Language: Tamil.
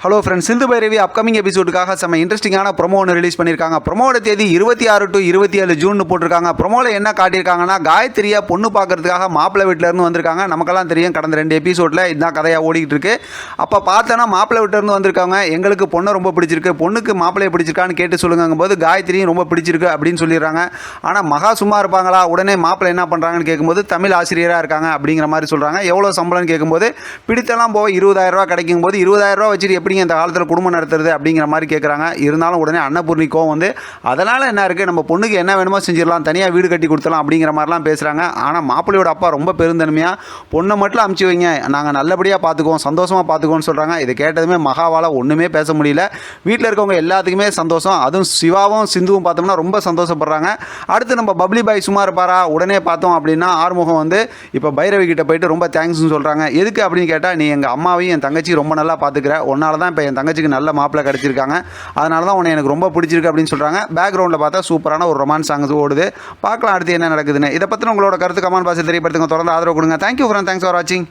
Hello friends, Sindhu Bhairavi upcoming எபிசோடுக்காக செம்ம இன்ட்ரெஸ்டிங்கான ப்ரொமோ ஒன்று ரிலீஸ் பண்ணியிருக்காங்க. ப்ரொமோட தேதி 26 to 27 ஜூன் போட்டிருக்காங்க. ப்ரொமோவில் என்ன காட்டியிருக்காங்கன்னா, காயத்ரியை பொண்ணு பார்க்கறதுக்காக மாப்பிள்ளை வீட்டிலேருந்து வந்திருக்காங்க. நமக்கெல்லாம் தெரியும், கடந்த 2 எபிசோடில் இதுதான் கதையாக ஓடிக்கிட்டு இருக்கு. அப்போ பார்த்தோன்னா மாப்பிள்ளை வீட்டிலேருந்து வந்திருக்காங்க. எங்களுக்கு பொண்ணை ரொம்ப பிடிச்சிருக்கு, பொண்ணுக்கு மாப்பிள்ளையை பிடிச்சிருக்கான்னு கேட்டு சொல்லுங்கும் போது காயத்ரியும் ரொம்ப பிடிச்சிருக்கு அப்படின்னு சொல்லிடுறாங்க. ஆனால் மகா சும்மா இருப்பாங்களா? உடனே மாப்பிள்ளை என்ன பண்ணுறாங்கன்னு கேட்கும்போது தமிழ் ஆசிரியராக இருக்காங்க அப்படிங்கிற மாதிரி சொல்கிறாங்க. எவ்வளோ சம்பளம்னு கேட்கும்போது பிடித்தெல்லாம் போக 20,000 ரூபா கிடைக்கும் போது 20,000 ரூபா வச்சுட்டு எப்படிங்க இந்த காலத்தில் குடும்பம் நடத்துறது அப்படிங்கிற மாதிரி கேட்குறாங்க. இருந்தாலும் உடனே அன்னபூர்ணி கோவம் வந்து அதனால் என்ன இருக்குது, நம்ம பொண்ணுக்கு என்ன வேணுமோ செஞ்சிடலாம், தனியாக வீடு கட்டி கொடுத்தலாம் அப்படிங்கிற மாதிரிலாம் பேசுகிறாங்க. ஆனால் மாப்பிள்ளையோட அப்பா ரொம்ப பெருந்தன்மையாக பொண்ணை மட்டும் அமுச்சு வைங்க, நாங்கள் நல்லபடியாக பார்த்துக்குவோம், சந்தோஷமாக பார்த்துக்குவோன்னு சொல்கிறாங்க. இதை கேட்டதுமே மகாவால் ஒன்றுமே பேச முடியல. வீட்டில் இருக்கவங்க எல்லாத்துக்குமே சந்தோஷம். அதுவும் சிவாவும் சிந்துவும் பார்த்தோம்னா ரொம்ப சந்தோஷப்படுறாங்க. அடுத்து நம்ம பப்ளி பாய் சும்மா இருப்பாரா? உடனே பார்த்தோம் அப்படின்னா ஆறுமுகம் வந்து இப்போ பைரவி கிட்ட போயிட்டு ரொம்ப தேங்க்ஸ்னு சொல்கிறாங்க. எதுக்கு அப்படின்னு கேட்டால், நீ எங்கள் அம்மாவையும் என் தங்கச்சி ரொம்ப நல்லா பார்த்துக்கிற, உன்னால தான் இப்போ என் தங்கச்சிக்கு நல்ல மாப்பிள்ளை கிடச்சிருக்காங்க, அதனால தான் உன்னை எனக்கு ரொம்ப பிடிச்சிருக்கு அப்படின்னு சொல்கிறாங்க. பேக்ரவுண்டில் பார்த்தா சூப்பரான ஒரு ரொமான்ஸ் சாங்ஸ் ஓடுது. பார்க்கலாம் அடுத்து என்ன நடக்குதுன்னு. இதை பற்றி உங்களோட கருத்து கமெண்ட் பாக்ஸில் தெரியப்படுத்துங்க. தொடர்ந்து ஆதரவு கொடுங்க. தேங்க்யூ ஃப்ரெண்ட், தேங்க்ஸ் ஃபார் வாட்சிங்.